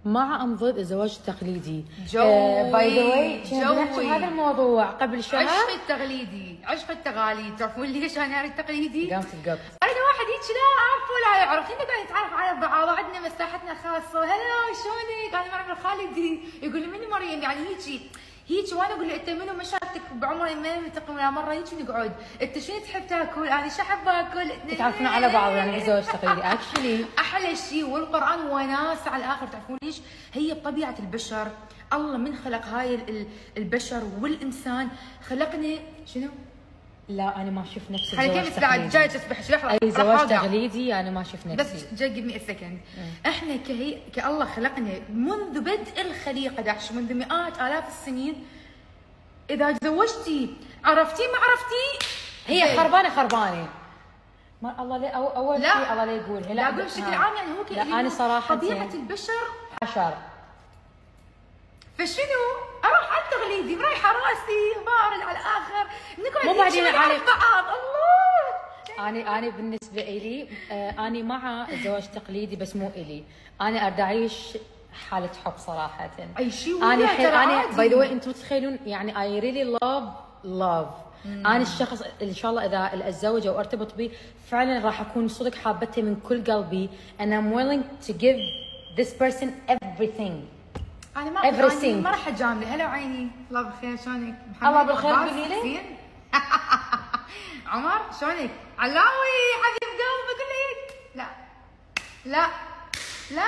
مع ام ضد الزواج التقليدي. باي ذا واي نحكي هذا الموضوع قبل شهر. عشق التقليدي، عشق التقاليد. تعرفون ليش انا اريد التقليدي؟ قامت القط. انا واحد هيك لا اعرف ولا يعرف، احنا قاعد نتعرف على بعض، عندنا مساحتنا الخاصه. هلا شلونك؟ انا مريم الخالدي. يقول لي مني مريم؟ يعني هيك وانا اقول له انت منو مشاكلك بعمري ما نلتقي ولا مره هيك نقعد. انت شنو تحب تاكل؟ انا شو احب اكل؟ تتعرفون على بعض يعني بالزواج التقليدي. اكشلي احلى شيء والقران وناس على الاخر. تعرفون ليش؟ هي بطبيعه البشر. الله من خلق هاي البشر والانسان خلقني شنو؟ لا انا ما شفت نفسي الزواج التقليدي. بعد جاي تسبح لحظه. اي زواج تقليدي انا ما شفت نفسي. بس جاي give me a second. احنا كالله خلقنا منذ بدء الخليقه داعش، منذ مئات الاف السنين. اذا تزوجتي عرفتي ما عرفتي هي خربانه. ما الله ليه اول شيء الله لا يقول. لا اقول بشكل عام يعني هو لا انا صراحه طبيعه البشر حشر. فشنو؟ اروح على التقليدي رايحه راسي بارد على الاخر، نقعد مو بعدين على بعض. الله انا بالنسبه لي انا مع الزواج التقليدي بس مو الي. انا اريد اعيش حاله حب صراحه. اي شيء. انا باي ذا واي انتم تتخيلون يعني اي ريلي لاف انا الشخص اللي ان شاء الله اذا اتزوج او ارتبط به فعلا راح اكون صدق حابته من كل قلبي and I'm willing to give this person everything. انا ما راح اجامله. هلا عيني، الله بالخير، شلونك؟ الله بالخير. قولي لي عمر شلونك؟ علاوي حبيب قلبي. اقول لك لا لا لا.